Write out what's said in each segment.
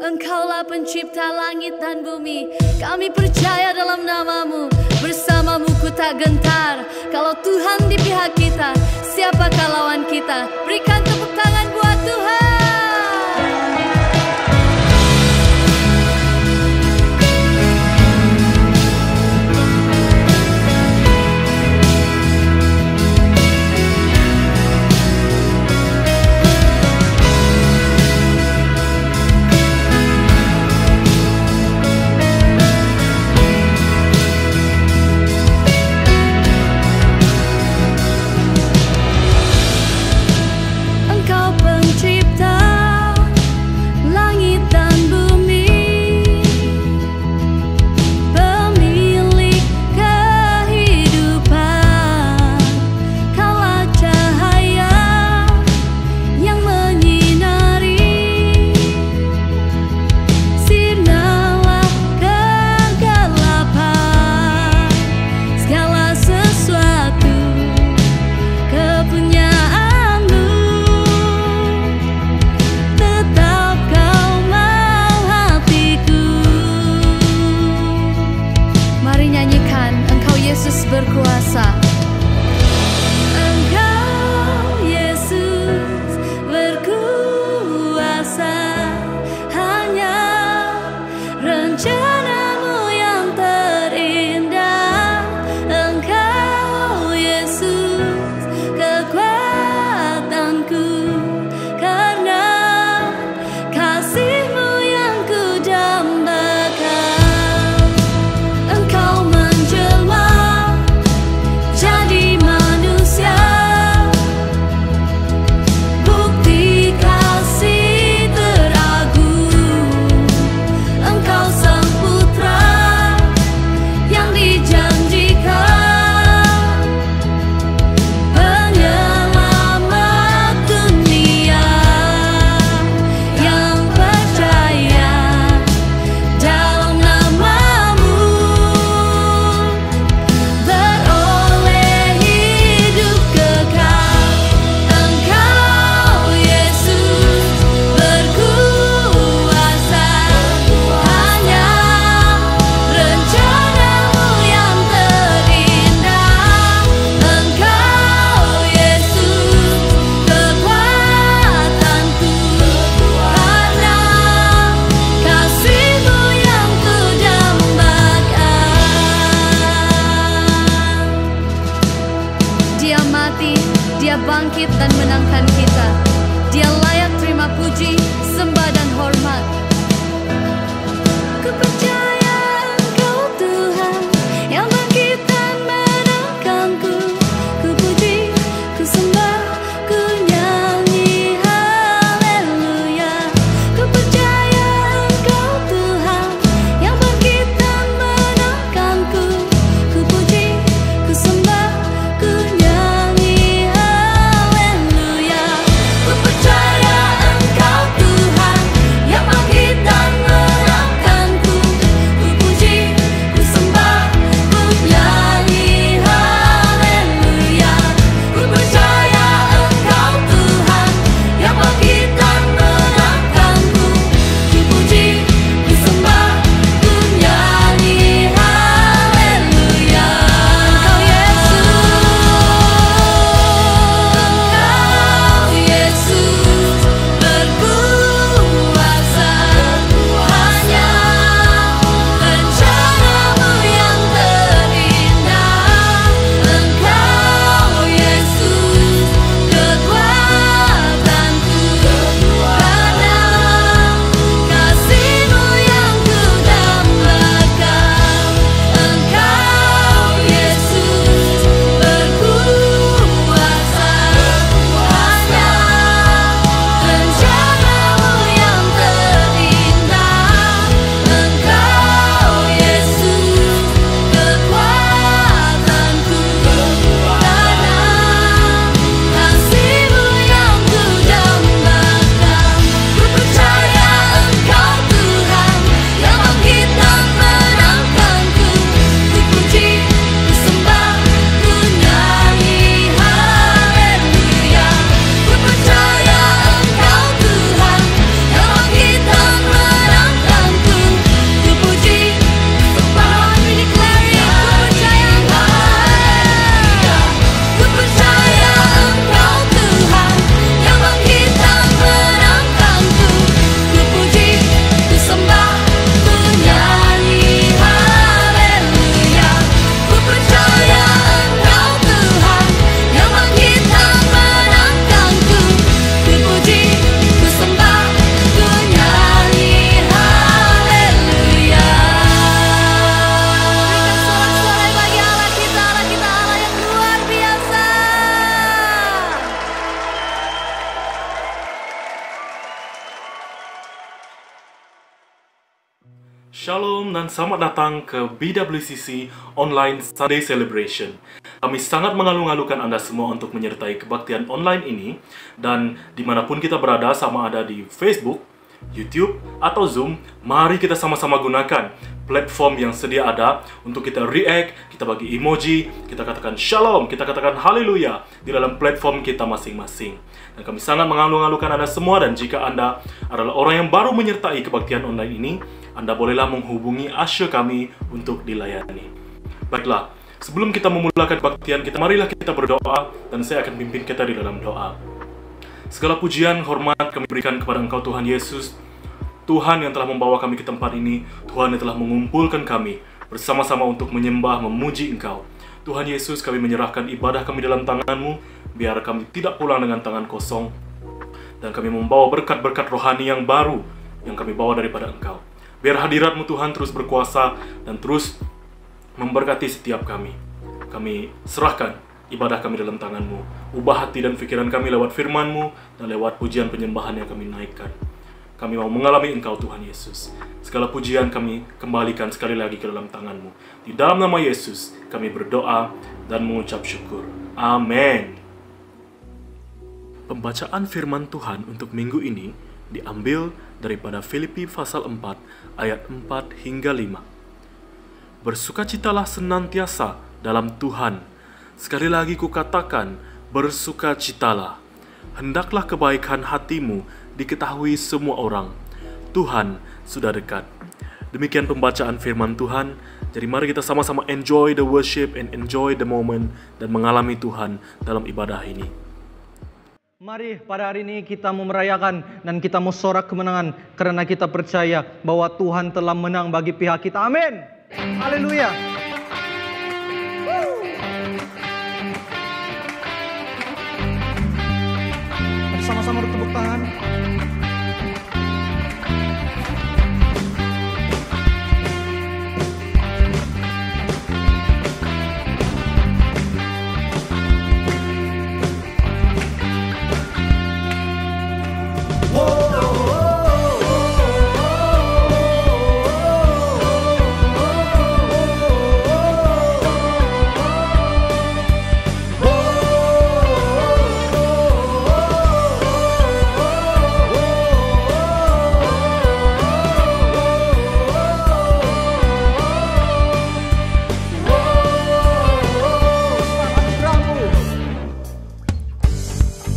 Engkaulah pencipta langit dan bumi. Kami percaya dalam nama-Mu. Bersama-Mu ku tak gentar. Kalau Tuhan di pihak kita, siapakah lawan kita? Berikan tepuk tangan buat Tuhan. Yesus berkuasa. Engkau Yesus berkuasa. Hanya rencana-Mu yang terindah. Engkau Yesus kekuatanku. Karena kasih-Mu yang ku dambakan. Engkau menjelma jadi manusia, bukti kasih teragung. Engkau sang putra yang dijanjikan, penyelamat dunia yang percaya dalam nama-Mu. Dia mati, Dia bangkit dan menangkan kita. Dia layak terima puji, sembah dan hormat. Ku percaya Engkau Tuhan yang bangkit dan menangkanku. Ku puji, ku sembah, ku nyanyi haleluya. Ku percaya Engkau Tuhan yang bangkit dan menangkanku. Ku puji, ku sembah, ku nyanyi haleluya. Ku percaya Engkau Tuhan yang bangkit dan menangkanku. Shalom dan selamat datang ke BWCC Online Sunday Celebration. Kami sangat mengalu-alukan Anda semua untuk menyertai kebaktian online ini. Dan dimanapun kita berada, sama ada di Facebook, YouTube, atau Zoom, mari kita sama-sama gunakan platform yang sedia ada untuk kita react, kita bagi emoji, kita katakan shalom, kita katakan haleluya di dalam platform kita masing-masing. Dan kami sangat mengalu-alukan Anda semua, dan jika Anda adalah orang yang baru menyertai kebaktian online ini, Anda bolehlah menghubungi usher kami untuk dilayani. Baiklah, sebelum kita memulakan kebaktian kita, marilah kita berdoa, dan saya akan pimpin kita di dalam doa. Segala pujian, hormat kami berikan kepada Engkau Tuhan Yesus, Tuhan yang telah membawa kami ke tempat ini, Tuhan yang telah mengumpulkan kami bersama-sama untuk menyembah, memuji Engkau. Tuhan Yesus, kami menyerahkan ibadah kami dalam tangan-Mu, biar kami tidak pulang dengan tangan kosong, dan kami membawa berkat-berkat rohani yang baru yang kami bawa daripada Engkau. Biar hadirat-Mu Tuhan terus berkuasa dan terus memberkati setiap kami. Kami serahkan ibadah kami dalam tangan-Mu. Ubah hati dan pikiran kami lewat firman-Mu dan lewat pujian penyembahan yang kami naikkan. Kami mau mengalami Engkau Tuhan Yesus. Segala pujian kami kembalikan sekali lagi ke dalam tangan-Mu. Di dalam nama Yesus kami berdoa dan mengucap syukur. Amin. Pembacaan firman Tuhan untuk minggu ini diambil daripada Filipi pasal 4 ayat 4 hingga 5. Bersukacitalah senantiasa dalam Tuhan. Sekali lagi kukatakan, bersukacitalah. Hendaklah kebaikan hatimu diketahui semua orang. Tuhan sudah dekat. Demikian pembacaan firman Tuhan. Jadi mari kita sama-sama enjoy the worship and enjoy the moment dan mengalami Tuhan dalam ibadah ini. Mari pada hari ini kita mau merayakan dan kita mau sorak kemenangan karena kita percaya bahwa Tuhan telah menang bagi pihak kita. Amin. Haleluya. Sama-sama bertepuk tangan.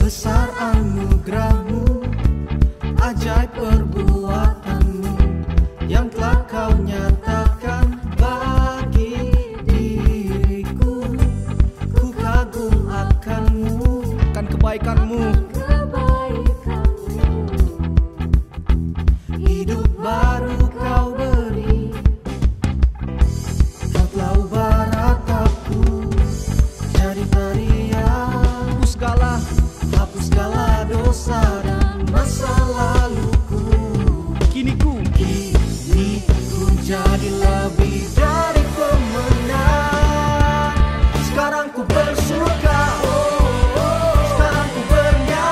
Besar anugerah-Mu, ajaib perbuatan-Mu yang telah Kau nyatakan bagi diriku. Ku kagum akan-Mu, Akan kebaikan-Mu. Hidup baru Kau beri. Kau telah ubah rataku jadi tarian. Hapus segala dosa dan masa laluku. Kini ku jadi lebih dari pemenang. Sekarang ku bersuka, sekarang ku bernyanyi.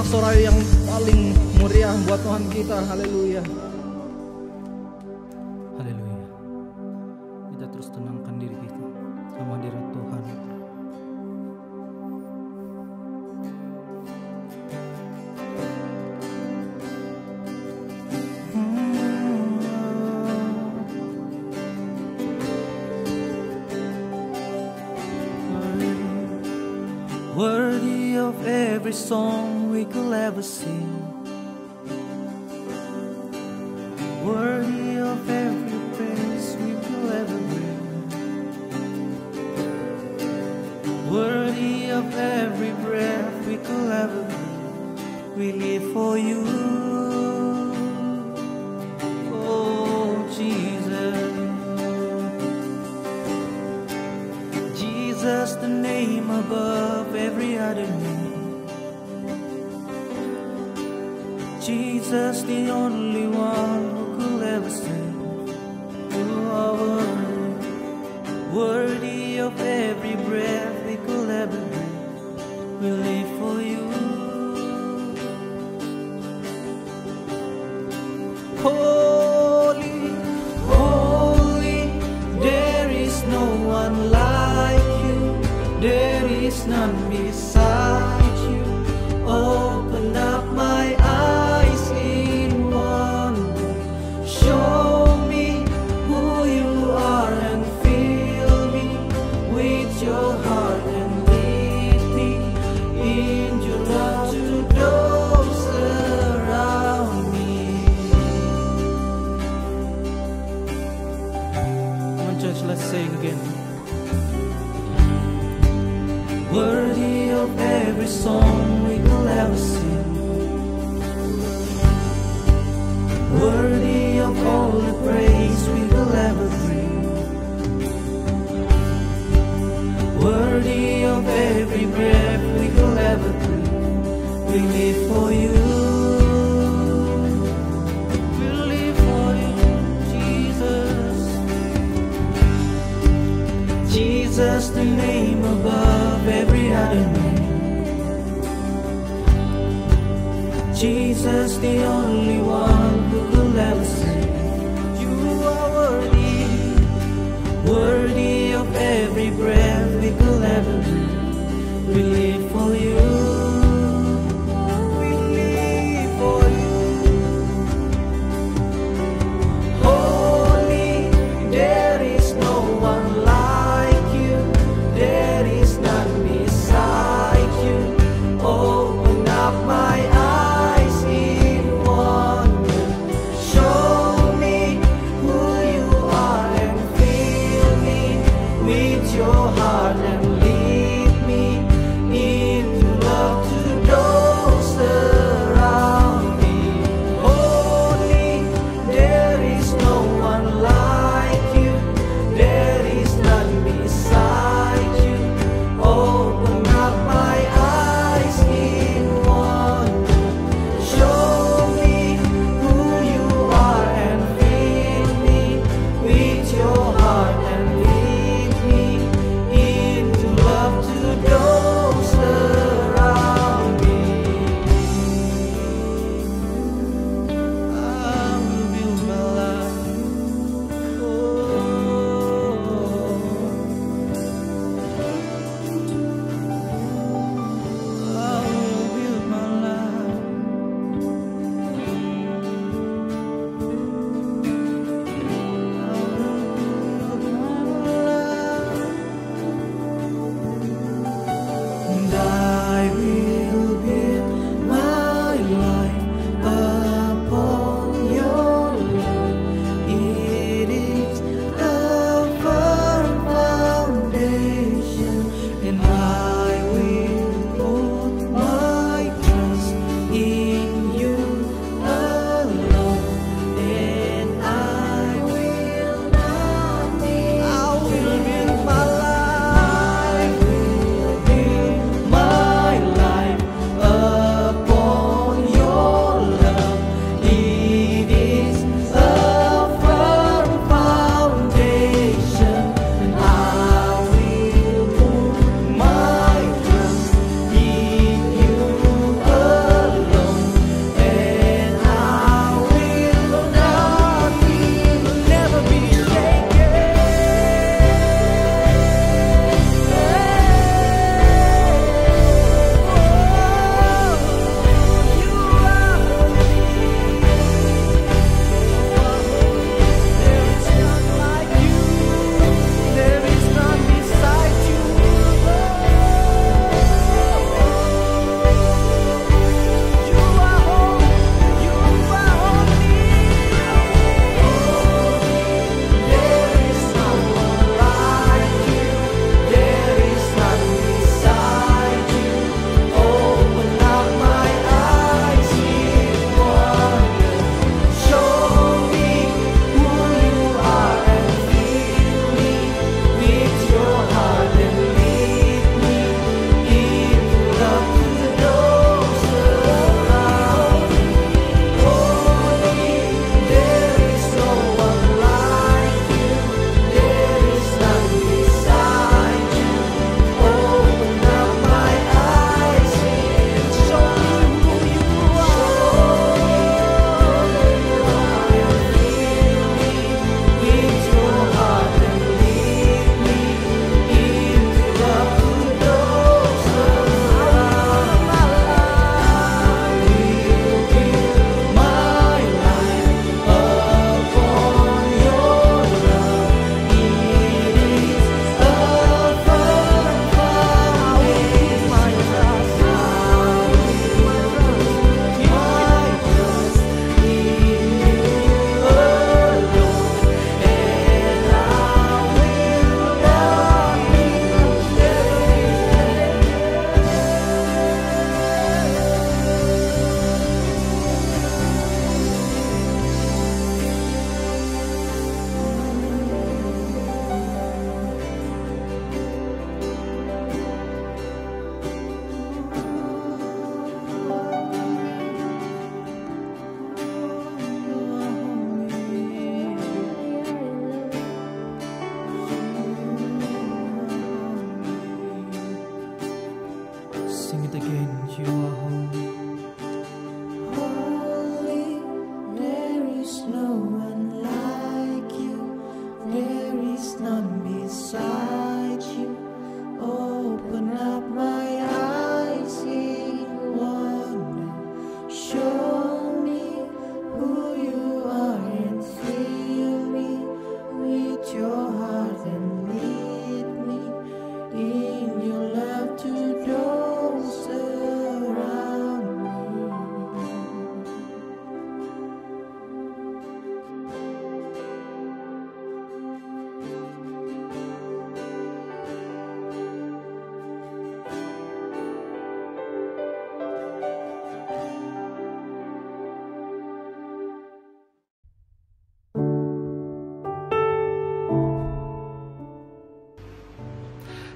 sorak-sorai yang paling meriah buat Tuhan kita. Haleluya. Haleluya. Kita terus tenangkan diri kita sama hadirat Tuhan. Worthy of every song we could ever sing, worthy of every praise we could ever bring, worthy of every breath we could ever breathe. We live for you, oh Jesus. Jesus, the name above every other name. Jesus, the only one who could ever save. You are worthy of every breath we could ever breathe. We live for you. Holy, holy, there is no one like you. There is none beside you. Open up my eyes in wonder. Show me who you are and fill me with your heart and lead me in your love to those around me. Come on, church, let's sing again. Worthy of every song we could ever sing, worthy of all the praise we could ever bring, worthy of every breath we could ever breathe. We live for you, we live for you, Jesus. Jesus, the name above every other name. Jesus, the only one who could ever save. You are worthy, worthy of every breath we could ever breathe. We live for you, we live for you. Holy, there is no one like you. There is none beside you. Open up my eyes in wonder. Show me who you are and fill me with your heart and lead me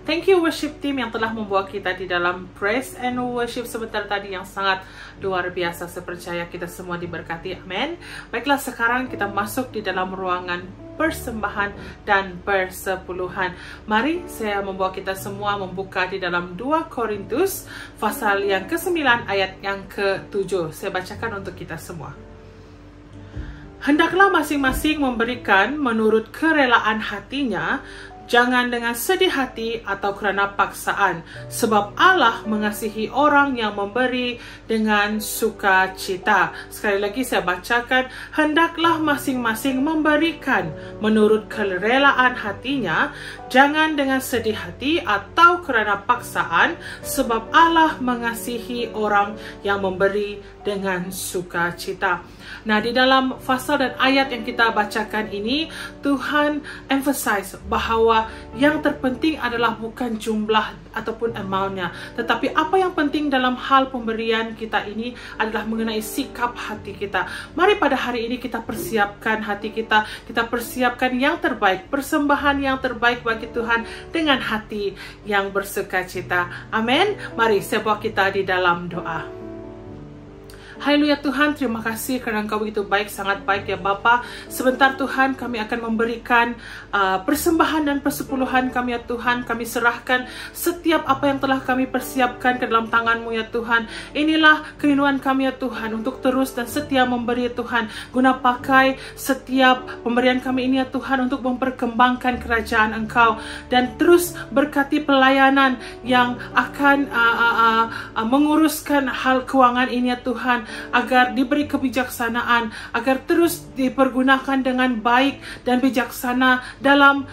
Thank you worship team yang telah membawa kita di dalam praise and worship sebentar tadi yang sangat luar biasa. Saya percaya kita semua diberkati. Amin. Baiklah, sekarang kita masuk di dalam ruangan persembahan dan persepuluhan. Mari saya membawa kita semua membuka di dalam 2 Korintus pasal yang ke-9 ayat yang ke-7. Saya bacakan untuk kita semua. Hendaklah masing-masing memberikan menurut kerelaan hatinya, jangan dengan sedih hati atau kerana paksaan, sebab Allah mengasihi orang yang memberi dengan sukacita. Sekali lagi saya bacakan, hendaklah masing-masing memberikan menurut kerelaan hatinya, jangan dengan sedih hati atau kerana paksaan, sebab Allah mengasihi orang yang memberi dengan sukacita. Nah, di dalam pasal dan ayat yang kita bacakan ini, Tuhan emphasize bahawa yang terpenting adalah bukan jumlah ataupun amount-nya, tetapi apa yang penting dalam hal pemberian kita ini adalah mengenai sikap hati kita. Mari pada hari ini kita persiapkan hati kita persiapkan yang terbaik, persembahan yang terbaik bagi Tuhan dengan hati yang bersukacita. Amin. Mari saya bawa kita di dalam doa. Haleluya Tuhan, terima kasih kerana Engkau begitu baik, sangat baik ya Bapa. Sebentar Tuhan, kami akan memberikan persembahan dan persepuluhan kami ya Tuhan. Kami serahkan setiap apa yang telah kami persiapkan ke dalam tangan-Mu ya Tuhan. Inilah kerinduan kami ya Tuhan, untuk terus dan setia memberi ya Tuhan. Guna pakai setiap pemberian kami ini ya Tuhan, untuk memperkembangkan kerajaan Engkau. Dan terus berkati pelayanan yang akan menguruskan hal keuangan ini ya Tuhan, agar diberi kebijaksanaan, agar terus dipergunakan dengan baik dan bijaksana dalam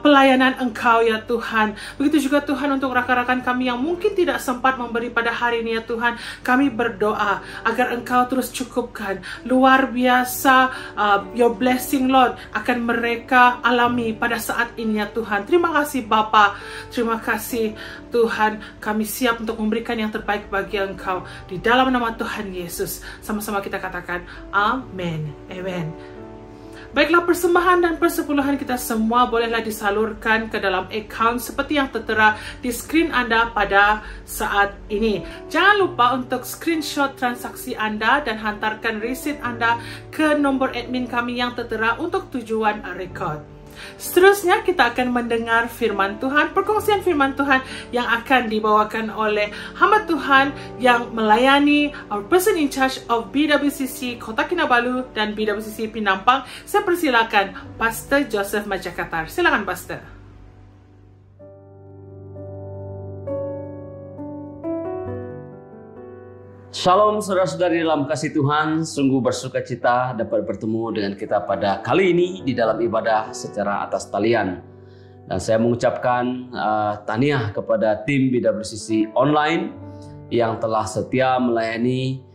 pelayanan Engkau ya Tuhan. Begitu juga Tuhan untuk rakan-rakan kami yang mungkin tidak sempat memberi pada hari ini ya Tuhan. Kami berdoa agar Engkau terus cukupkan luar biasa your blessing Lord akan mereka alami pada saat ini ya Tuhan. Terima kasih Bapa, terima kasih Tuhan. Kami siap untuk memberikan yang terbaik bagi Engkau di dalam nama Tuhan Yesus. Sama-sama kita katakan amin. Amen. Baiklah, persembahan dan persepuluhan kita semua bolehlah disalurkan ke dalam akaun seperti yang tertera di skrin Anda pada saat ini. Jangan lupa untuk screenshot transaksi Anda dan hantarkan resit Anda ke nombor admin kami yang tertera untuk tujuan rekod. Seterusnya kita akan mendengar firman Tuhan, perkongsian firman Tuhan yang akan dibawakan oleh hamba Tuhan yang melayani our person in charge of BWCC Kota Kinabalu dan BWCC Penampang. Saya persilakan Pastor Joseph Majakatar. Silakan Pastor. Shalom saudara-saudari dalam kasih Tuhan, sungguh bersuka cita dapat bertemu dengan kita pada kali ini di dalam ibadah secara atas talian. Dan saya mengucapkan tahniah kepada tim BWCC Online yang telah setia melayani.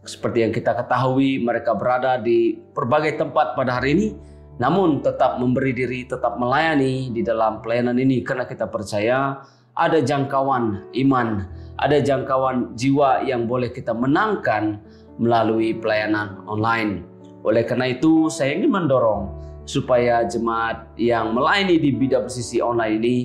Seperti yang kita ketahui, mereka berada di berbagai tempat pada hari ini, namun tetap memberi diri, tetap melayani di dalam pelayanan ini, karena kita percaya ada jangkauan iman, ada jangkauan jiwa yang boleh kita menangkan melalui pelayanan online. Oleh karena itu, saya ingin mendorong supaya jemaat yang melayani di BWCC Online ini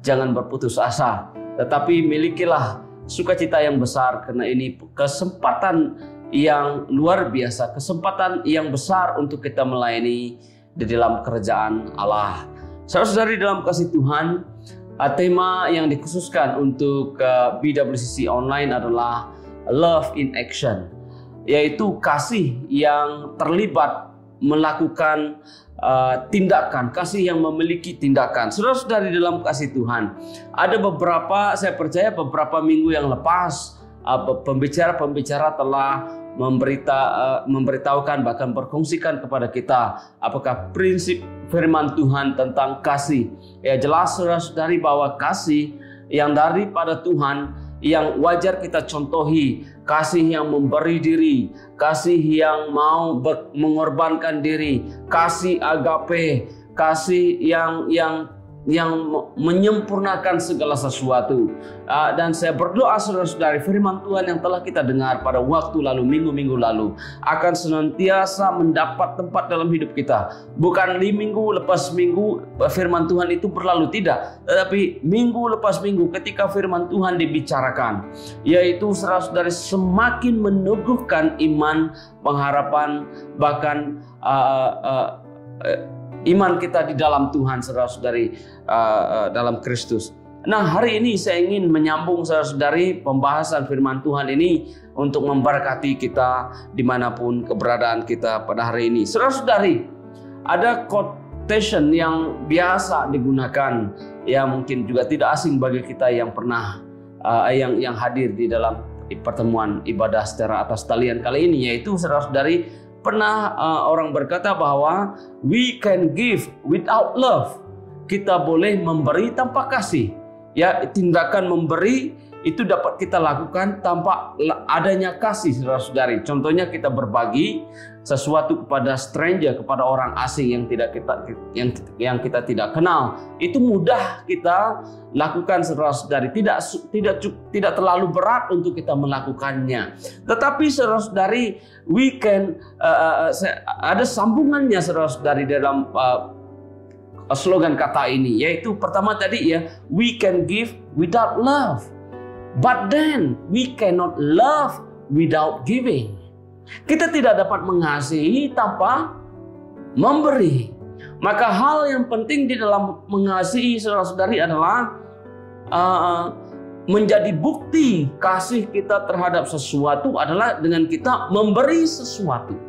jangan berputus asa, tetapi milikilah sukacita yang besar, karena ini kesempatan yang luar biasa, kesempatan yang besar untuk kita melayani di dalam kerajaan Allah. Saudara-saudari dalam kasih Tuhan, tema yang dikhususkan untuk BWCC Online adalah Love in Action, yaitu kasih yang terlibat melakukan tindakan, kasih yang memiliki tindakan. Saudara-saudari dalam kasih Tuhan, ada beberapa, saya percaya beberapa minggu yang lepas, pembicara-pembicara telah memberitahukan, bahkan berkongsikan kepada kita apakah prinsip firman Tuhan tentang kasih. Ya, jelas saudara-saudari bahwa kasih yang daripada Tuhan yang wajar kita contohi, kasih yang memberi diri, kasih yang mau mengorbankan diri, kasih agape, kasih yang menyempurnakan segala sesuatu. Dan saya berdoa saudara-saudari, firman Tuhan yang telah kita dengar pada waktu lalu, minggu-minggu lalu, akan senantiasa mendapat tempat dalam hidup kita. Bukan di minggu lepas minggu firman Tuhan itu berlalu, tidak. Tetapi minggu lepas minggu ketika firman Tuhan dibicarakan, yaitu saudara-saudari semakin meneguhkan iman, pengharapan, bahkan iman kita di dalam Tuhan, saudara-saudari, dalam Kristus. Nah, hari ini saya ingin menyambung saudara-saudari pembahasan firman Tuhan ini untuk memberkati kita dimanapun keberadaan kita pada hari ini. Saudara-saudari, ada quotation yang biasa digunakan, yang mungkin juga tidak asing bagi kita yang pernah yang hadir di dalam pertemuan ibadah secara atas talian kali ini, yaitu saudara-saudari, pernah orang berkata bahwa we can give without love. Kita boleh memberi tanpa kasih. Ya, tindakan memberi itu dapat kita lakukan tanpa adanya kasih, saudara-saudari. Contohnya kita berbagi sesuatu kepada stranger, kepada orang asing yang kita tidak kenal. Itu mudah kita lakukan, saudara-saudari. Tidak terlalu berat untuk kita melakukannya. Tetapi saudara-saudari, we can ada sambungannya, saudara-saudari, dalam slogan kata ini, yaitu pertama tadi ya, we can give without love, but then we cannot love without giving. Kita tidak dapat mengasihi tanpa memberi. Maka hal yang penting di dalam mengasihi, saudara-saudari, adalah menjadi bukti kasih kita terhadap sesuatu adalah dengan kita memberi sesuatu.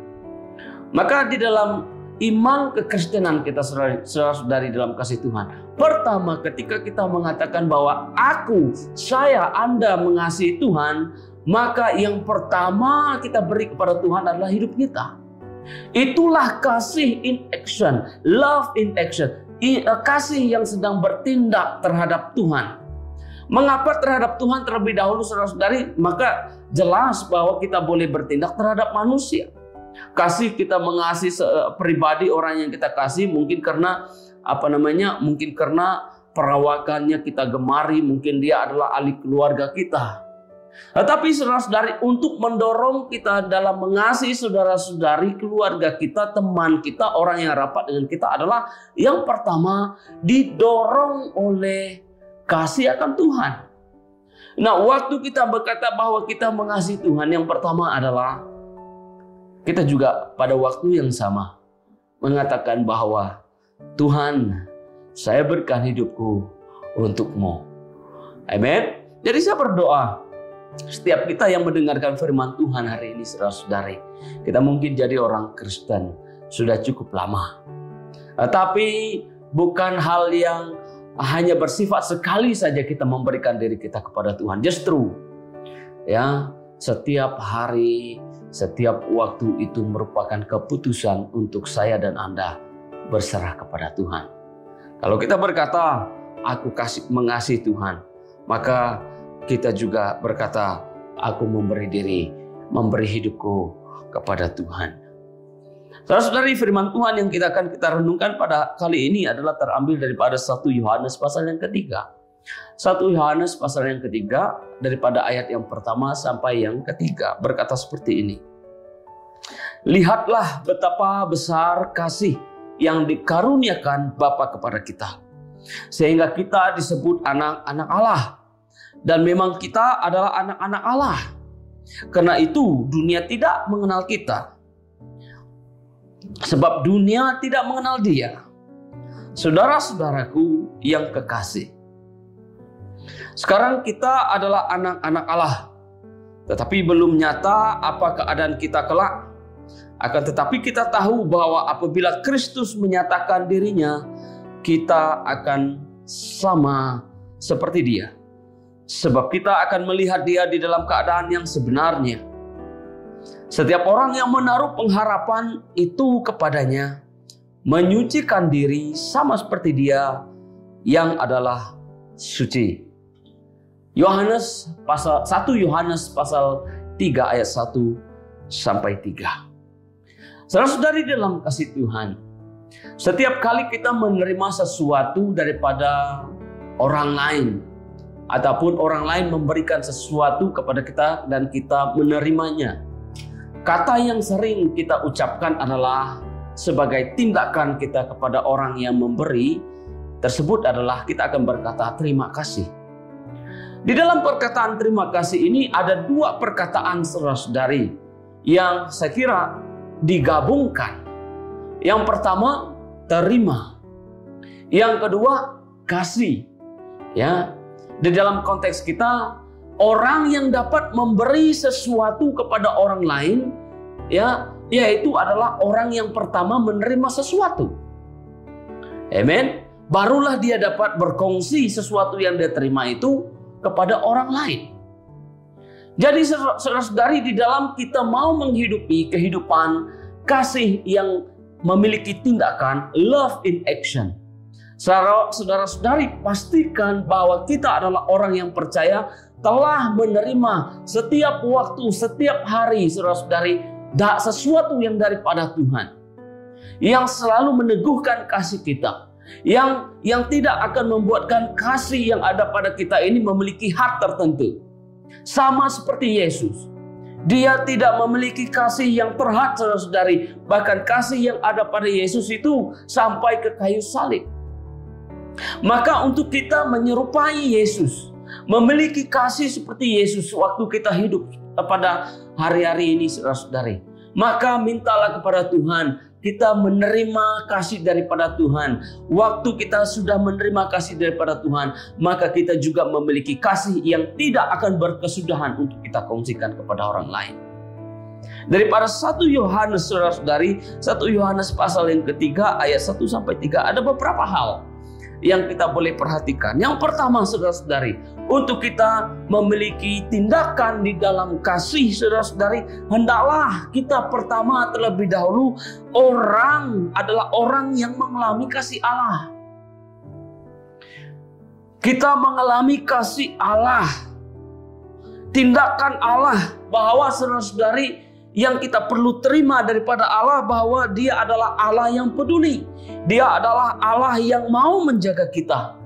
Maka di dalam iman kekristenan kita, saudara-saudari, dalam kasih Tuhan, pertama ketika kita mengatakan bahwa saya, Anda mengasihi Tuhan, maka yang pertama kita beri kepada Tuhan adalah hidup kita. Itulah kasih in action, love in action, kasih yang sedang bertindak terhadap Tuhan. Mengapa terhadap Tuhan terlebih dahulu, saudara-saudari? Maka jelas bahwa kita boleh bertindak terhadap manusia. Kasih kita mengasihi pribadi orang yang kita kasih, mungkin karena mungkin karena perawakannya kita gemari, mungkin dia adalah ahli keluarga kita. Tetapi saudara-saudari, untuk mendorong kita dalam mengasihi saudara-saudari, keluarga kita, teman kita, orang yang rapat dengan kita adalah yang pertama didorong oleh kasih akan Tuhan. Nah, waktu kita berkata bahwa kita mengasihi Tuhan, yang pertama adalah kita juga pada waktu yang sama mengatakan bahwa Tuhan, saya berikan hidupku untukmu. Amin. Jadi saya berdoa, setiap kita yang mendengarkan firman Tuhan hari ini, saudara-saudari, kita mungkin jadi orang Kristen sudah cukup lama. Tapi bukan hal yang hanya bersifat sekali saja kita memberikan diri kita kepada Tuhan. Justru ya, setiap hari, setiap waktu itu merupakan keputusan untuk saya dan Anda berserah kepada Tuhan. Kalau kita berkata, aku mengasihi Tuhan, maka kita juga berkata, aku memberi hidupku kepada Tuhan. Saudara-saudari, firman Tuhan yang akan kita renungkan pada kali ini adalah terambil daripada 1 Yohanes pasal yang ketiga. 1 Yohanes pasal yang ketiga, daripada ayat yang pertama sampai yang ketiga, berkata seperti ini. Lihatlah betapa besar kasih yang dikaruniakan Bapa kepada kita, sehingga kita disebut anak-anak Allah. Dan memang kita adalah anak-anak Allah. Karena itu dunia tidak mengenal kita, sebab dunia tidak mengenal Dia. Saudara-saudaraku yang kekasih, sekarang kita adalah anak-anak Allah, tetapi belum nyata apa keadaan kita kelak. Akan tetapi kita tahu bahwa apabila Kristus menyatakan dirinya, kita akan sama seperti Dia. Sebab kita akan melihat Dia di dalam keadaan yang sebenarnya. Setiap orang yang menaruh pengharapan itu kepadanya, menyucikan diri sama seperti Dia yang adalah suci. 1 Yohanes pasal 3 ayat 1 sampai 3. Saudara-saudari dalam kasih Tuhan, Setiap kali kita menerima sesuatu daripada orang lain, ataupun orang lain memberikan sesuatu kepada kita dan kita menerimanya, kata yang sering kita ucapkan adalah sebagai tindakan kita kepada orang yang memberi tersebut adalah kita akan berkata terima kasih. Di dalam perkataan terima kasih ini ada dua perkataan saudara-saudari yang saya kira digabungkan. Yang pertama terima, yang kedua kasih. Ya, di dalam konteks kita, orang yang dapat memberi sesuatu kepada orang lain, ya, yaitu adalah orang yang pertama menerima sesuatu. Amen. Barulah dia dapat berkongsi sesuatu yang dia terima itu kepada orang lain. Jadi saudara-saudari, di dalam kita mau menghidupi kehidupan kasih yang memiliki tindakan love in action, saudara-saudari, pastikan bahwa kita adalah orang yang percaya telah menerima setiap waktu, setiap hari, saudara-saudari, sesuatu yang daripada Tuhan, yang selalu meneguhkan kasih kita, yang tidak akan membuatkan kasih yang ada pada kita ini memiliki hak tertentu. Sama seperti Yesus, dia tidak memiliki kasih yang terhad, saudara-saudari. Bahkan kasih yang ada pada Yesus itu sampai ke kayu salib. Maka untuk kita menyerupai Yesus, memiliki kasih seperti Yesus waktu kita hidup pada hari-hari ini, saudara-saudari, maka mintalah kepada Tuhan, kita menerima kasih daripada Tuhan. Waktu kita sudah menerima kasih daripada Tuhan, maka kita juga memiliki kasih yang tidak akan berkesudahan untuk kita kongsikan kepada orang lain. Daripada 1 Yohanes, saudara-saudari, 1 Yohanes pasal yang ketiga ayat 1-3, ada beberapa hal yang kita boleh perhatikan. Yang pertama, saudara-saudari, untuk kita memiliki tindakan di dalam kasih, saudara-saudari, hendaklah kita pertama terlebih dahulu adalah orang yang mengalami kasih Allah. Kita mengalami kasih Allah, tindakan Allah, bahwa saudara-saudari, yang kita perlu terima daripada Allah bahwa Dia adalah Allah yang peduli. Dia adalah Allah yang mau menjaga kita.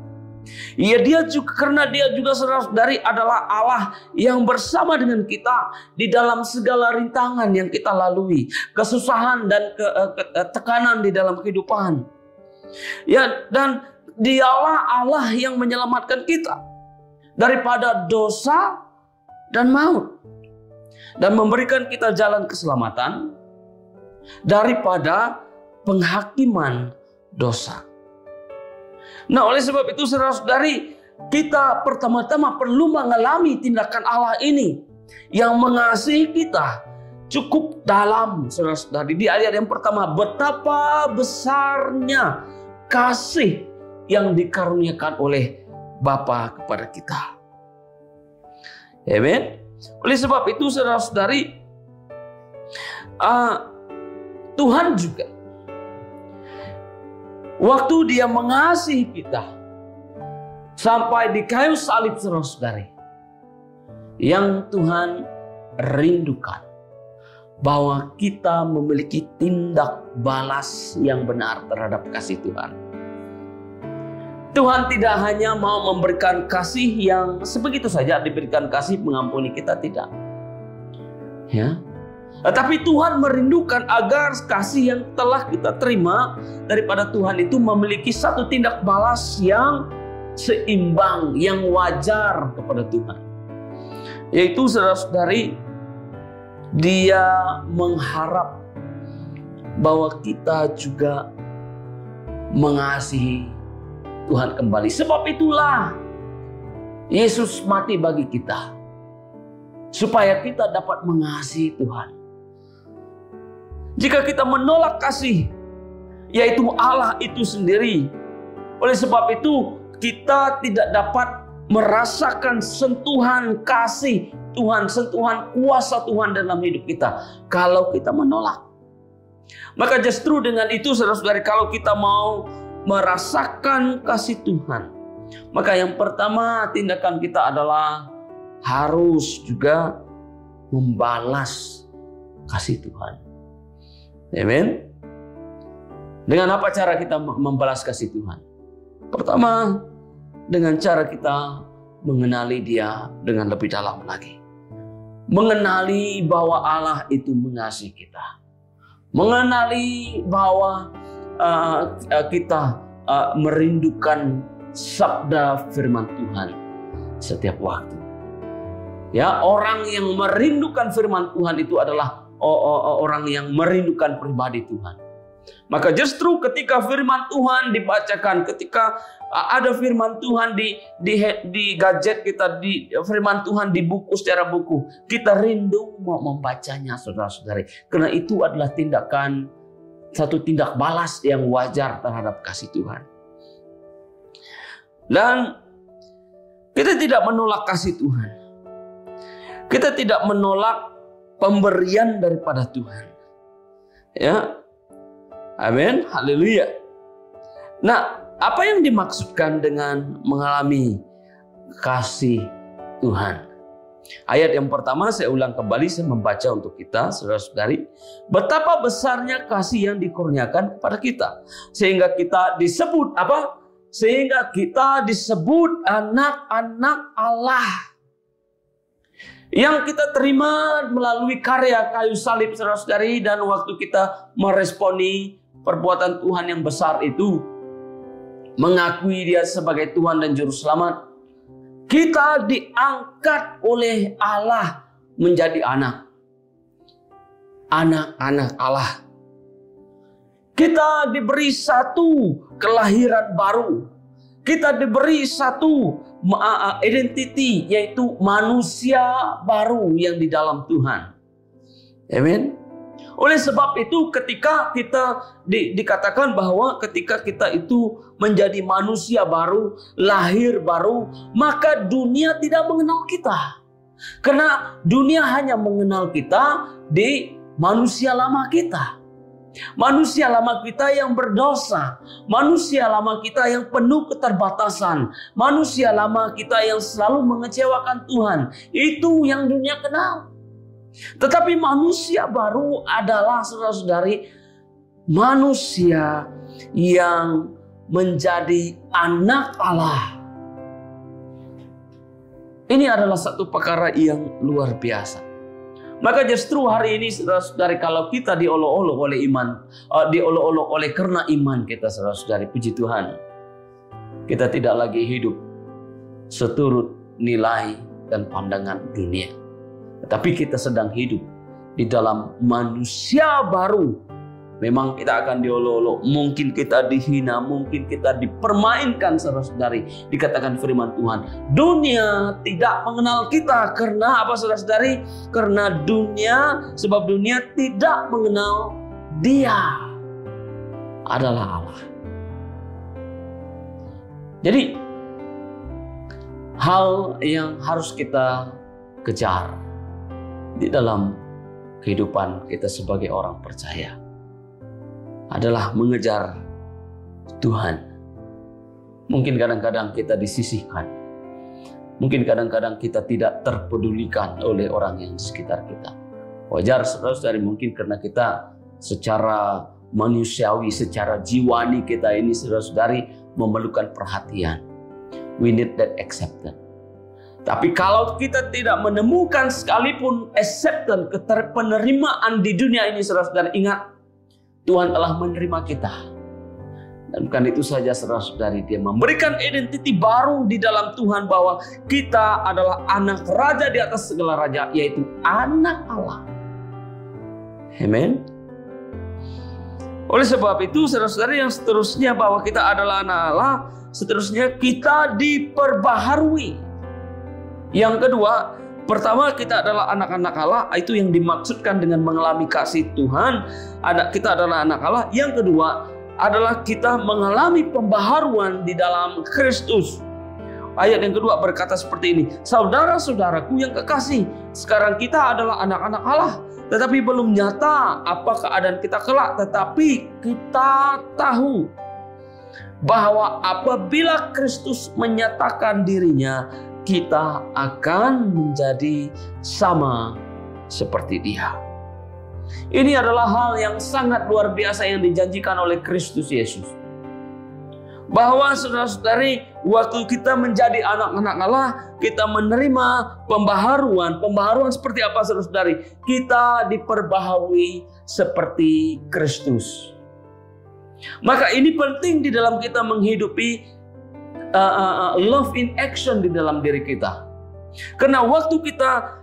Ya, karena Dia juga saudara-saudari adalah Allah yang bersama dengan kita di dalam segala rintangan yang kita lalui, kesusahan dan tekanan di dalam kehidupan. Ya, dan Dialah Allah yang menyelamatkan kita daripada dosa dan maut, dan memberikan kita jalan keselamatan daripada penghakiman dosa. Nah, oleh sebab itu saudara-saudari, kita pertama-tama perlu mengalami tindakan Allah ini yang mengasihi kita cukup dalam, saudara-saudari. Di ayat yang pertama, betapa besarnya kasih yang dikaruniakan oleh Bapa kepada kita. Amen. Oleh sebab itu saudara-saudari, Tuhan juga waktu Dia mengasihi kita sampai di kayu salib, saudara-saudari, yang Tuhan rindukan bahwa kita memiliki tindak balas yang benar terhadap kasih Tuhan. Tuhan tidak hanya mau memberikan kasih yang sebegitu saja, diberikan kasih mengampuni kita, tidak. Ya. Tetapi Tuhan merindukan agar kasih yang telah kita terima daripada Tuhan itu memiliki satu tindak balas yang seimbang, yang wajar kepada Tuhan. Yaitu saudara-saudari, Dia mengharap bahwa kita juga mengasihi Tuhan kembali. Sebab itulah Yesus mati bagi kita, supaya kita dapat mengasihi Tuhan. Jika kita menolak kasih, yaitu Allah itu sendiri, oleh sebab itu kita tidak dapat merasakan sentuhan kasih Tuhan, sentuhan kuasa Tuhan dalam hidup kita kalau kita menolak. Maka justru dengan itu saudara-saudari, kalau kita mau merasakan kasih Tuhan, maka yang pertama tindakan kita adalah harus juga membalas kasih Tuhan. Amen. Dengan apa cara kita membalas kasih Tuhan? Pertama, dengan cara kita mengenali Dia dengan lebih dalam lagi. Mengenali bahwa Allah itu mengasihi kita. Mengenali bahwa kita merindukan sabda firman Tuhan setiap waktu. Ya, orang yang merindukan firman Tuhan itu adalah orang yang merindukan pribadi Tuhan. Maka justru ketika firman Tuhan dibacakan, ketika ada firman Tuhan di gadget kita, di firman Tuhan di buku secara buku, kita rindu mau membacanya, saudara-saudari. Karena itu adalah satu tindak balas yang wajar terhadap kasih Tuhan. Dan kita tidak menolak kasih Tuhan. Kita tidak menolak pemberian daripada Tuhan. Ya. Amin. Haleluya. Nah, apa yang dimaksudkan dengan mengalami kasih Tuhan? Ayat yang pertama saya ulang kembali, saya membaca untuk kita, saudara-saudari. Betapa besarnya kasih yang dikurniakan kepada kita. Sehingga kita disebut apa? Sehingga kita disebut anak-anak Allah. Yang kita terima melalui karya kayu salib, saudara-saudari. Dan waktu kita meresponi perbuatan Tuhan yang besar itu, mengakui Dia sebagai Tuhan dan Juru Selamat, kita diangkat oleh Allah menjadi anak-anak Allah. Kita diberi satu kelahiran baru. Kita diberi satu identity, yaitu manusia baru yang di dalam Tuhan. Amin. Oleh sebab itu ketika kita dikatakan bahwa ketika kita itu menjadi manusia baru, lahir baru, maka dunia tidak mengenal kita. Karena dunia hanya mengenal kita di manusia lama kita. Manusia lama kita yang berdosa, manusia lama kita yang penuh keterbatasan, manusia lama kita yang selalu mengecewakan Tuhan. Itu yang dunia kenal. Tetapi manusia baru adalah, saudara-saudari, manusia yang menjadi anak Allah. Ini adalah satu perkara yang luar biasa. Maka justru hari ini, saudara-saudari, kalau kita diolok-olok oleh iman, diolok-olok oleh karena iman kita, saudara-saudari, puji Tuhan, kita tidak lagi hidup seturut nilai dan pandangan dunia. Tetapi kita sedang hidup di dalam manusia baru. Memang kita akan diolok-olok, mungkin kita dihina, mungkin kita dipermainkan, saudara-saudari. Dikatakan firman Tuhan, dunia tidak mengenal kita. Karena apa, saudara-saudari? Karena sebab dunia tidak mengenal Dia adalah Allah. Jadi hal yang harus kita kejar di dalam kehidupan kita sebagai orang percaya adalah mengejar Tuhan. Mungkin kadang-kadang kita disisihkan. Mungkin kadang-kadang kita tidak terpedulikan oleh orang yang di sekitar kita. Wajar, saudara-saudari, mungkin karena kita secara manusiawi, secara jiwani kita ini, saudara-saudari, memerlukan perhatian. We need that acceptance. Tapi kalau kita tidak menemukan sekalipun acceptance, penerimaan di dunia ini, saudara-saudara, ingat, Tuhan telah menerima kita. Dan bukan itu saja, saudara-saudari, Dia memberikan identiti baru di dalam Tuhan bahwa kita adalah anak raja di atas segala raja, yaitu anak Allah. Amen. Oleh sebab itu, saudara-saudari, yang seterusnya bahwa kita adalah anak Allah, seterusnya kita diperbaharui. Yang kedua, pertama kita adalah anak-anak Allah, itu yang dimaksudkan dengan mengalami kasih Tuhan. Kita adalah anak Allah. Yang kedua adalah kita mengalami pembaharuan di dalam Kristus. Ayat yang kedua berkata seperti ini, saudara-saudaraku yang kekasih, sekarang kita adalah anak-anak Allah, tetapi belum nyata apa keadaan kita kelak. Tetapi kita tahu bahwa apabila Kristus menyatakan dirinya, kita akan menjadi sama seperti Dia. Ini adalah hal yang sangat luar biasa yang dijanjikan oleh Kristus Yesus. Bahwa saudara-saudari, waktu kita menjadi anak-anak Allah, kita menerima pembaharuan. Pembaharuan seperti apa saudara-saudari? Kita diperbaharui seperti Kristus. Maka ini penting di dalam kita menghidupi love in action di dalam diri kita. Karena waktu kita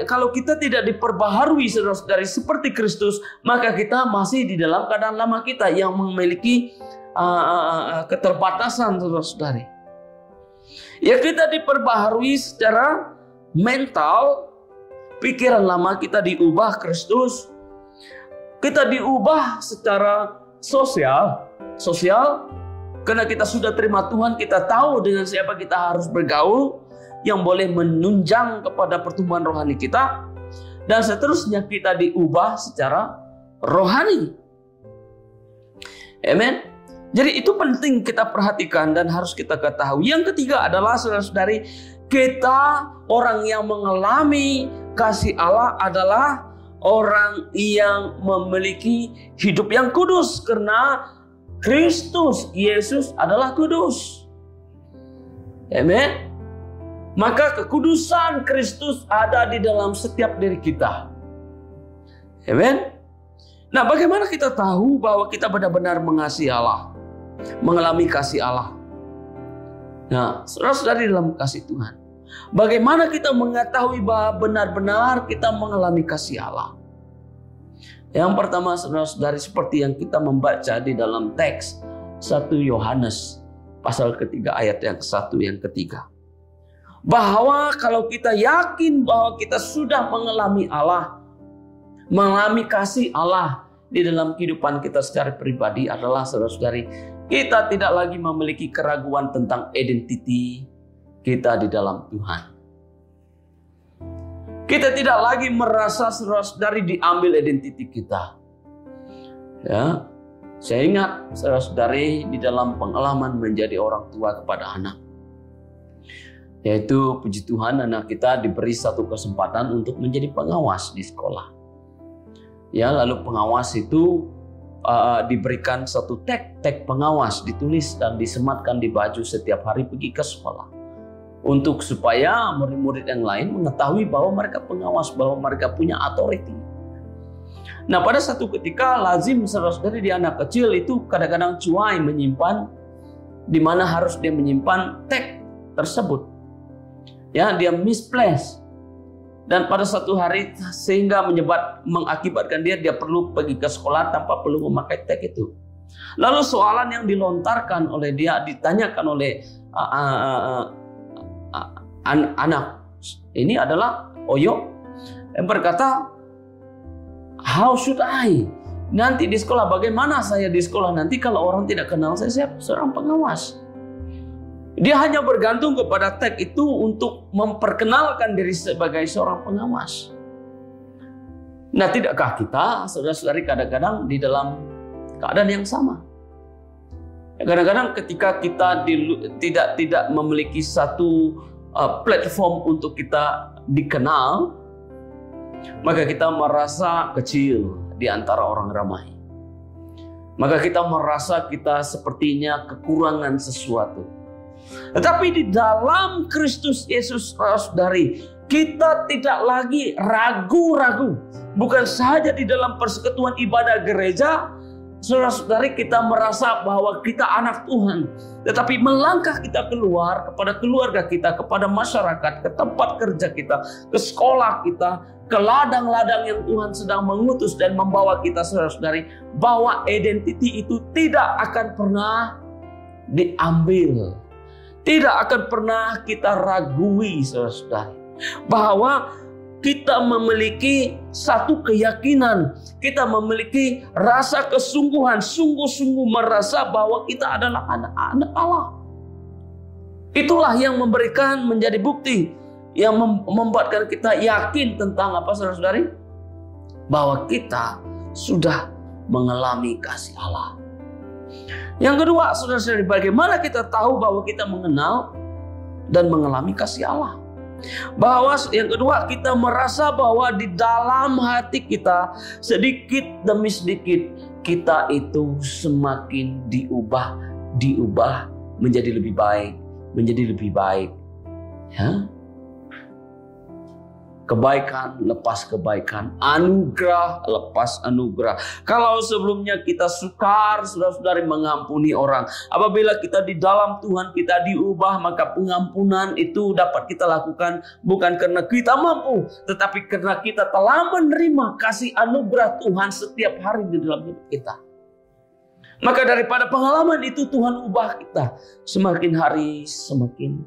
kalau kita tidak diperbaharui saudara-saudari seperti Kristus, maka kita masih di dalam keadaan lama kita yang memiliki keterbatasan saudara-saudari. Ya, kita diperbaharui secara mental, pikiran lama kita diubah Kristus. Kita diubah secara sosial karena kita sudah terima Tuhan, kita tahu dengan siapa kita harus bergaul yang boleh menunjang kepada pertumbuhan rohani kita, dan seterusnya kita diubah secara rohani. Amen. Jadi itu penting kita perhatikan dan harus kita ketahui. Yang ketiga adalah saudara-saudari, kita orang yang mengalami kasih Allah adalah orang yang memiliki hidup yang kudus, karena Kristus Yesus adalah kudus. Amen. Maka kekudusan Kristus ada di dalam setiap diri kita. Amen. Nah, bagaimana kita tahu bahwa kita benar-benar mengasihi Allah, mengalami kasih Allah? Nah, saudara-saudari dalam kasih Tuhan, bagaimana kita mengetahui bahwa benar-benar kita mengalami kasih Allah? Yang pertama, saudara-saudari, seperti yang kita membaca di dalam teks 1 Yohanes pasal ketiga ayat yang ke-1 yang ketiga. Bahwa kalau kita yakin bahwa kita sudah mengalami Allah, mengalami kasih Allah di dalam kehidupan kita secara pribadi, adalah saudara-saudari, kita tidak lagi memiliki keraguan tentang identiti kita di dalam Tuhan. Kita tidak lagi merasa saudara-saudari diambil identiti kita. Ya, saya ingat saudara-saudari di dalam pengalaman menjadi orang tua kepada anak. Yaitu puji Tuhan, anak kita diberi satu kesempatan untuk menjadi pengawas di sekolah. Ya, lalu pengawas itu diberikan satu tag pengawas, ditulis dan disematkan di baju setiap hari pergi ke sekolah. Untuk supaya murid-murid yang lain mengetahui bahwa mereka pengawas, bahwa mereka punya authority. Nah, pada satu ketika lazim saudara-saudari di anak kecil itu kadang-kadang cuai menyimpan di mana harus dia menyimpan tag tersebut. Ya, dia misplace. Dan pada satu hari sehingga mengakibatkan dia perlu pergi ke sekolah tanpa perlu memakai tag itu. Lalu soalan yang dilontarkan oleh dia, ditanyakan oleh anak ini adalah Oyo, yang berkata, how should I? Nanti di sekolah, bagaimana saya di sekolah nanti kalau orang tidak kenal saya seorang pengawas? Dia hanya bergantung kepada tag itu untuk memperkenalkan diri sebagai seorang pengawas. Nah, tidakkah kita, saudara-saudari, kadang-kadang di dalam keadaan yang sama? Kadang-kadang ketika kita tidak memiliki satu platform untuk kita dikenal, maka kita merasa kecil di antara orang ramai. Maka kita merasa kita sepertinya kekurangan sesuatu. Tetapi di dalam Kristus Yesus, saudari, kita tidak lagi ragu-ragu. Bukan saja di dalam persekutuan ibadah gereja, saudara-saudari, kita merasa bahwa kita anak Tuhan. Tetapi melangkah kita keluar kepada keluarga kita, kepada masyarakat, ke tempat kerja kita, ke sekolah kita, ke ladang-ladang yang Tuhan sedang mengutus dan membawa kita, saudara-saudari, bahwa identiti itu tidak akan pernah diambil. Tidak akan pernah kita ragui, saudara-saudari, bahwa kita memiliki satu keyakinan, kita memiliki rasa kesungguhan, sungguh-sungguh merasa bahwa kita adalah anak-anak Allah. Itulah yang memberikan menjadi bukti, yang membuatkan kita yakin tentang apa, saudara-saudari? Bahwa kita sudah mengalami kasih Allah. Yang kedua, saudara-saudari, bagaimana kita tahu bahwa kita mengenal dan mengalami kasih Allah? Bahwa yang kedua, kita merasa bahwa di dalam hati kita sedikit demi sedikit kita itu semakin diubah menjadi lebih baik, ya. Kebaikan lepas kebaikan, anugerah lepas anugerah. Kalau sebelumnya kita sukar, saudara-saudari, mengampuni orang, apabila kita di dalam Tuhan kita diubah, maka pengampunan itu dapat kita lakukan bukan karena kita mampu, tetapi karena kita telah menerima kasih anugerah Tuhan setiap hari di dalam hidup kita. Maka daripada pengalaman itu, Tuhan ubah kita semakin hari semakin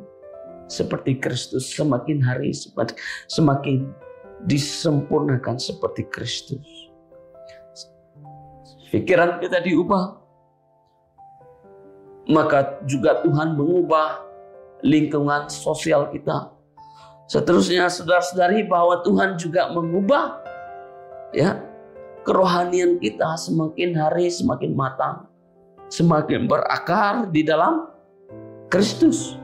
seperti Kristus, semakin hari semakin disempurnakan seperti Kristus. Pikiran kita diubah, maka juga Tuhan mengubah lingkungan sosial kita. Seterusnya, saudara-saudari, bahwa Tuhan juga mengubah, ya, kerohanian kita semakin hari semakin matang, semakin berakar di dalam Kristus.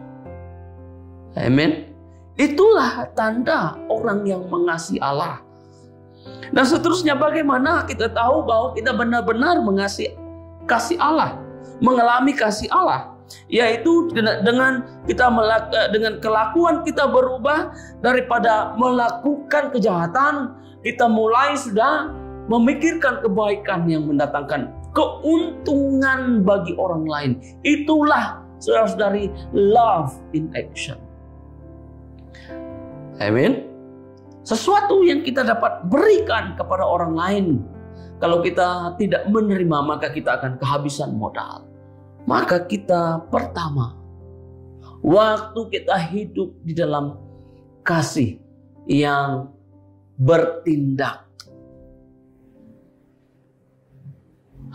Amin. Itulah tanda orang yang mengasihi Allah. Dan seterusnya, bagaimana kita tahu bahwa kita benar-benar mengasihi kasih Allah, mengalami kasih Allah, yaitu dengan kelakuan kita berubah daripada melakukan kejahatan, kita mulai sudah memikirkan kebaikan yang mendatangkan keuntungan bagi orang lain. Itulah, saudara-saudari, love in action. Amin. Sesuatu yang kita dapat berikan kepada orang lain. Kalau kita tidak menerima, maka kita akan kehabisan modal. Maka kita pertama, waktu kita hidup di dalam kasih yang bertindak,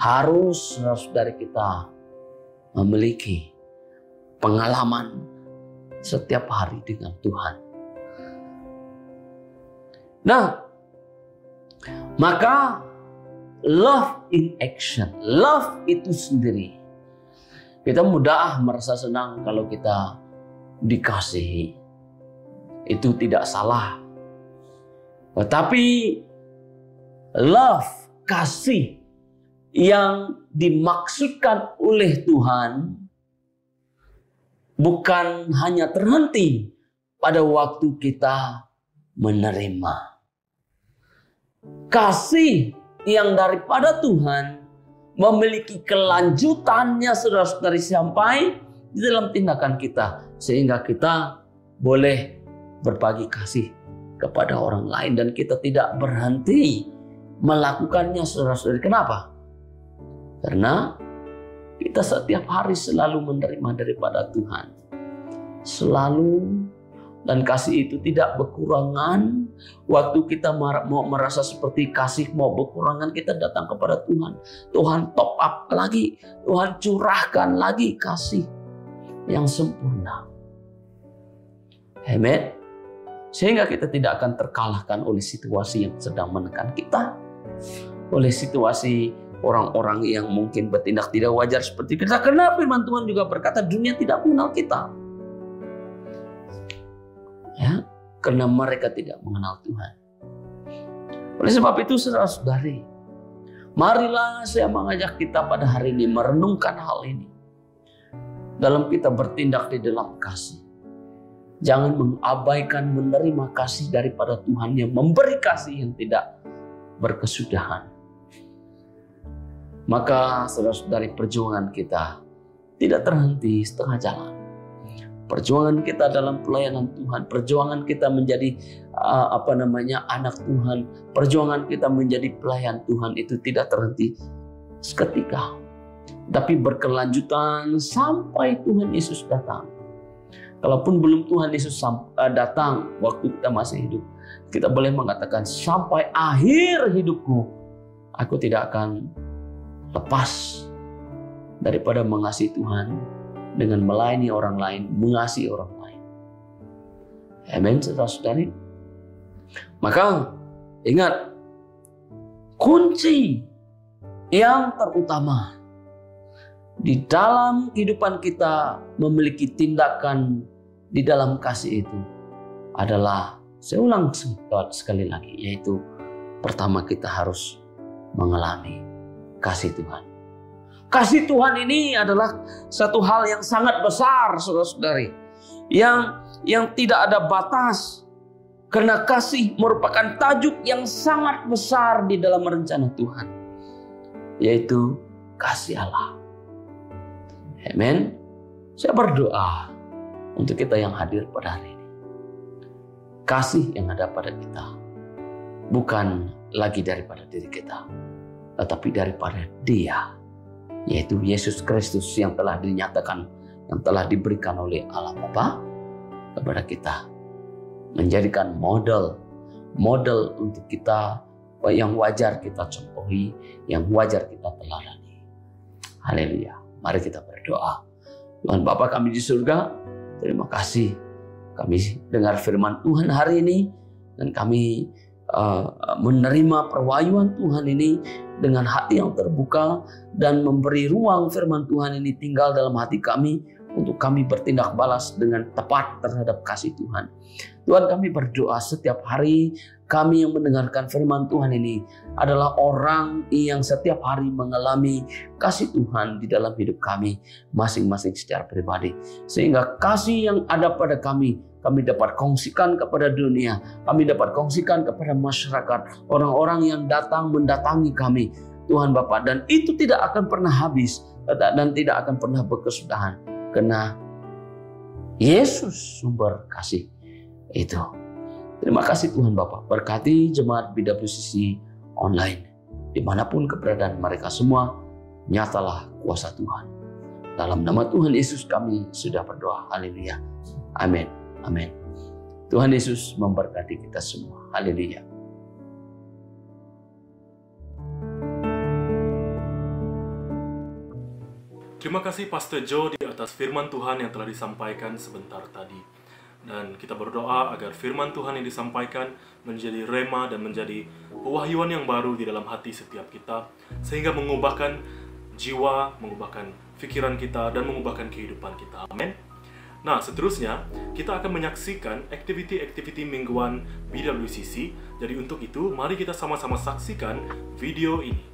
harus saudara kita memiliki pengalaman setiap hari dengan Tuhan. Nah, maka love in action, love itu sendiri, kita mudah merasa senang kalau kita dikasihi. Itu tidak salah. Tetapi love, kasih yang dimaksudkan oleh Tuhan bukan hanya terhenti pada waktu kita menerima. Kasih yang daripada Tuhan memiliki kelanjutannya, saudara-saudari, sampai di dalam tindakan kita, sehingga kita boleh berbagi kasih kepada orang lain dan kita tidak berhenti melakukannya, saudara-saudari. Kenapa? Karena kita setiap hari selalu menerima daripada Tuhan, selalu. Dan kasih itu tidak berkurangan. Waktu kita mau merasa seperti kasih mau berkurangan, kita datang kepada Tuhan. Tuhan top up lagi. Tuhan curahkan lagi kasih yang sempurna. Amen. Sehingga kita tidak akan terkalahkan oleh situasi yang sedang menekan kita. Oleh situasi orang-orang yang mungkin bertindak tidak wajar seperti kita. Karena firman Tuhan juga berkata, dunia tidak mengenal kita. Ya, karena mereka tidak mengenal Tuhan. Oleh sebab itu, saudara-saudari, marilah saya mengajak kita pada hari ini merenungkan hal ini. Dalam kita bertindak di dalam kasih, jangan mengabaikan menerima kasih daripada Tuhan yang memberi kasih yang tidak berkesudahan. Maka, saudara-saudari, perjuangan kita tidak terhenti setengah jalan. Perjuangan kita dalam pelayanan Tuhan, perjuangan kita menjadi anak Tuhan, perjuangan kita menjadi pelayan Tuhan itu tidak terhenti seketika, tapi berkelanjutan sampai Tuhan Yesus datang. Kalaupun belum Tuhan Yesus datang waktu kita masih hidup, kita boleh mengatakan sampai akhir hidupku, aku tidak akan lepas daripada mengasihi Tuhan dengan melayani orang lain, mengasihi orang lain. Amin, saudara-saudari. Maka ingat, kunci yang terutama di dalam kehidupan kita memiliki tindakan di dalam kasih itu adalah, saya ulang sekali lagi, yaitu pertama kita harus mengalami kasih Tuhan. Kasih Tuhan ini adalah satu hal yang sangat besar, saudara-saudari, yang tidak ada batas, karena kasih merupakan tajuk yang sangat besar di dalam rencana Tuhan, yaitu kasih Allah. Amin. Saya berdoa untuk kita yang hadir pada hari ini, kasih yang ada pada kita bukan lagi daripada diri kita, tetapi daripada Dia, yaitu Yesus Kristus yang telah dinyatakan, yang telah diberikan oleh Allah Bapa kepada kita, menjadikan model untuk kita yang wajar kita contohi, yang wajar kita teladani. Haleluya. Mari kita berdoa. Tuhan Bapa kami di surga, terima kasih kami dengar firman Tuhan hari ini, dan kami menerima perwayuan Tuhan ini dengan hati yang terbuka, dan memberi ruang firman Tuhan ini tinggal dalam hati kami untuk kami bertindak balas dengan tepat terhadap kasih Tuhan. Tuhan, kami berdoa setiap hari kami yang mendengarkan firman Tuhan ini adalah orang yang setiap hari mengalami kasih Tuhan di dalam hidup kami masing-masing secara pribadi. Sehingga kasih yang ada pada kami dapat kongsikan kepada dunia, kami dapat kongsikan kepada masyarakat, orang-orang yang mendatangi kami, Tuhan Bapa. Dan itu tidak akan pernah habis dan tidak akan pernah berkesudahan, karena Yesus sumber kasih itu. Terima kasih Tuhan Bapa. Berkati jemaat BWCC online, dimanapun keberadaan mereka semua, nyatalah kuasa Tuhan. Dalam nama Tuhan Yesus kami sudah berdoa. Haleluya. Amin. Amin. Tuhan Yesus memberkati kita semua. Haleluya. Terima kasih Pastor Joe di atas firman Tuhan yang telah disampaikan sebentar tadi. Dan kita berdoa agar firman Tuhan yang disampaikan menjadi rema dan menjadi pewahyuan yang baru di dalam hati setiap kita, sehingga mengubahkan jiwa, mengubahkan pikiran kita, dan mengubahkan kehidupan kita. Amin. Nah, seterusnya kita akan menyaksikan aktiviti-aktiviti mingguan BWCC. Jadi untuk itu, mari kita sama-sama saksikan video ini.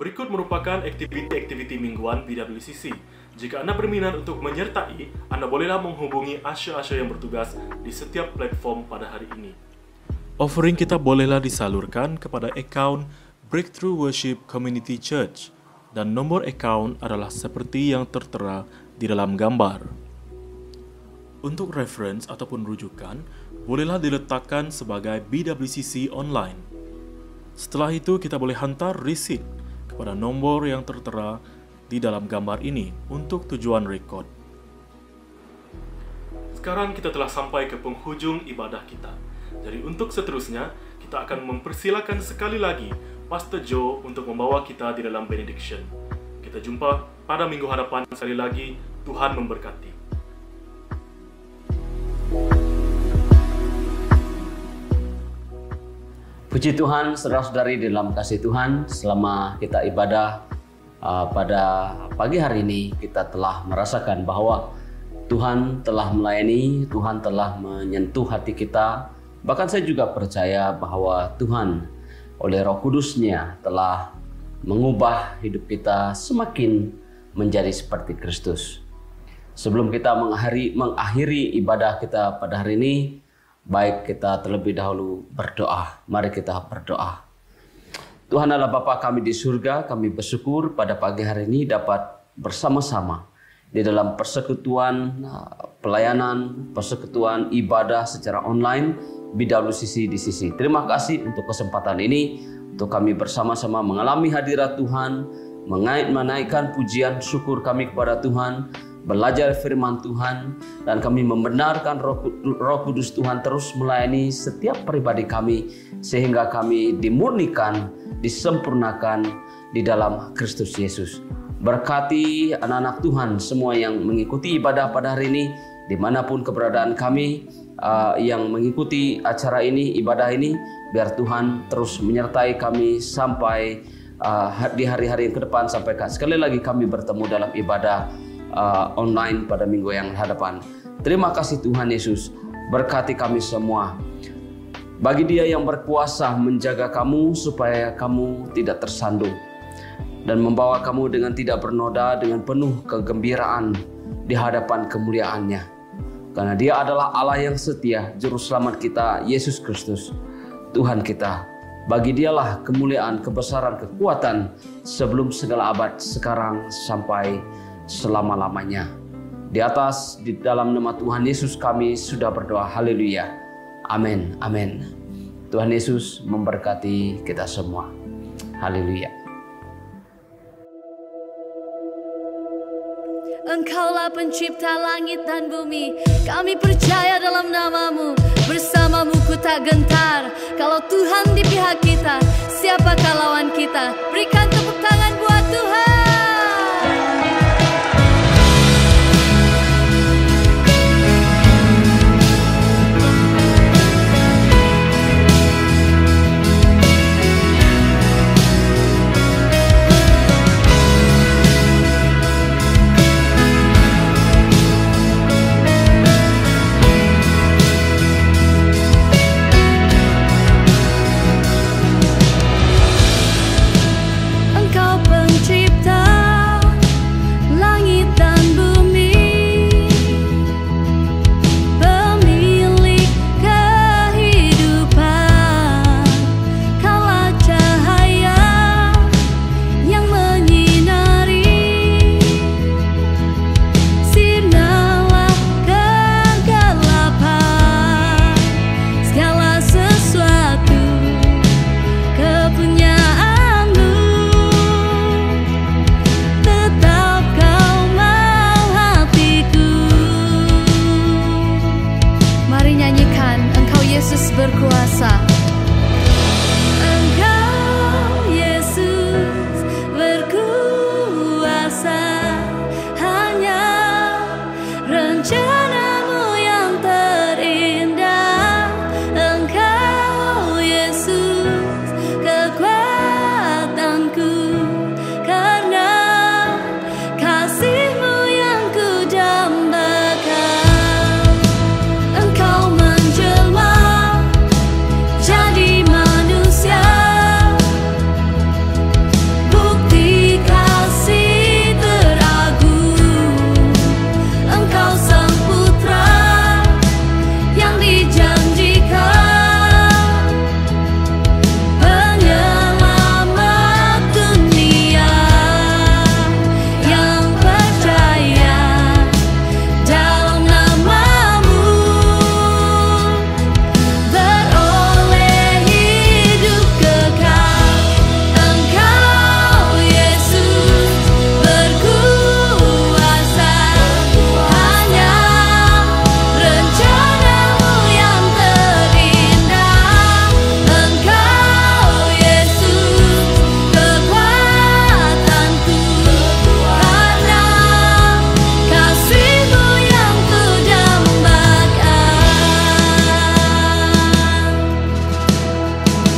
Berikut merupakan aktiviti-aktiviti mingguan BWCC. Jika Anda berminat untuk menyertai, Anda bolehlah menghubungi Asya-Asya yang bertugas di setiap platform pada hari ini. Offering kita bolehlah disalurkan kepada akaun Breakthrough Worship Community Church, dan nomor akaun adalah seperti yang tertera di dalam gambar. Untuk reference ataupun rujukan, bolehlah diletakkan sebagai BWCC Online. Setelah itu, kita boleh hantar receipt kepada nomor yang tertera di dalam gambar ini untuk tujuan rekod. Sekarang kita telah sampai ke penghujung ibadah kita. Jadi untuk seterusnya, kita akan mempersilakan sekali lagi Pastor Joe untuk membawa kita di dalam benediction. Kita jumpa pada minggu hadapan sekali lagi. Tuhan memberkati. Puji Tuhan, saudara-saudari di dalam kasih Tuhan, selama kita ibadah pada pagi hari ini, kita telah merasakan bahwa Tuhan telah melayani, Tuhan telah menyentuh hati kita. Bahkan saya juga percaya bahwa Tuhan oleh Roh Kudus-Nya telah mengubah hidup kita semakin menjadi seperti Kristus. Sebelum kita mengakhiri ibadah kita pada hari ini, baik kita terlebih dahulu berdoa. Mari kita berdoa. Tuhan Allah Bapa kami di surga, kami bersyukur pada pagi hari ini dapat bersama-sama di dalam persekutuan pelayanan, persekutuan ibadah secara online BWCC di sisi. Terima kasih untuk kesempatan ini, untuk kami bersama-sama mengalami hadirat Tuhan, menaikkan pujian syukur kami kepada Tuhan, belajar firman Tuhan, dan kami membenarkan Roh Kudus Tuhan terus melayani setiap pribadi kami, sehingga kami dimurnikan, disempurnakan di dalam Kristus Yesus. Berkati anak-anak Tuhan semua yang mengikuti ibadah pada hari ini, dimanapun keberadaan kami yang mengikuti acara ini, ibadah ini, biar Tuhan terus menyertai kami sampai di hari-hari yang ke depan, sampai sekali lagi kami bertemu dalam ibadah online pada minggu yang hadapan. Terima kasih Tuhan Yesus, berkati kami semua. Bagi Dia yang berkuasa menjaga kamu supaya kamu tidak tersandung, dan membawa kamu dengan tidak bernoda, dengan penuh kegembiraan di hadapan kemuliaan-Nya. Karena Dia adalah Allah yang setia, Juru Selamat kita, Yesus Kristus, Tuhan kita. Bagi Dialah kemuliaan, kebesaran, kekuatan sebelum segala abad, sekarang sampai selama-lamanya. Di dalam nama Tuhan Yesus kami sudah berdoa. Haleluya. Amin. Amin. Tuhan Yesus memberkati kita semua. Haleluya. Engkaulah pencipta langit dan bumi. Kami percaya dalam nama-Mu. Bersama-Mu ku tak gentar. Kalau Tuhan di pihak kita, siapakah lawan kita? Berikan tepuk tangan buat Tuhan. Yesus berkuasa. Engkau Yesus berkuasa. Hanya rencana-Mu yang terindah. Engkau Yesus kekuatanku. Karena kasih-Mu yang ku dambakan. Engkau menjelma jadi manusia, bukti kasih teragung. Engkau sang putra yang dijanjikan, penyelamat dunia yang percaya dalam nama-Mu.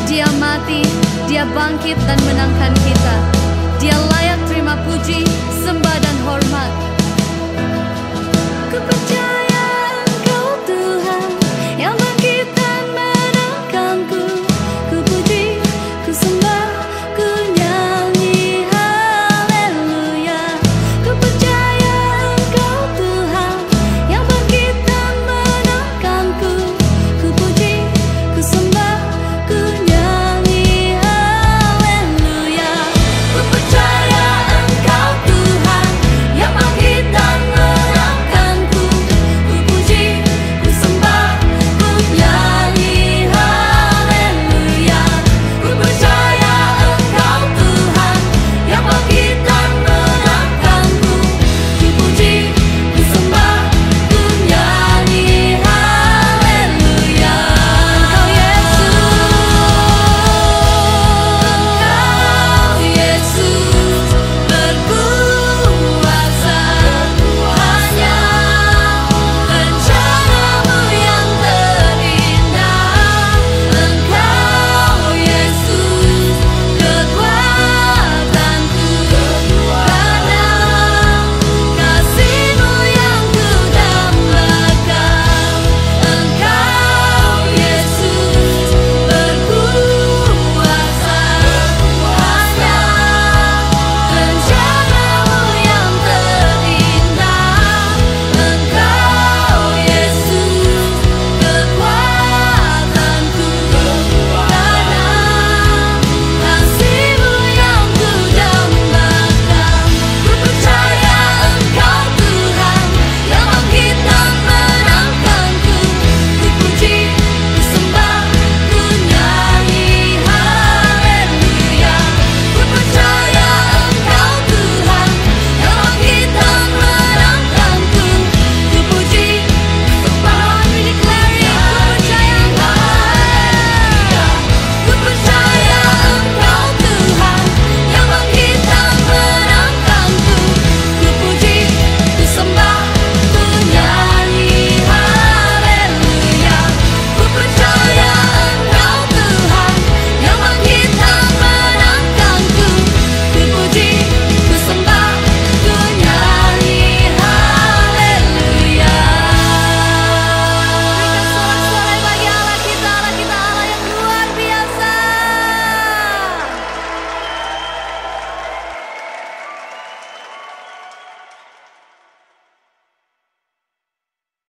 Dia mati, Dia bangkit dan menangkan kita. Dia layak terima puji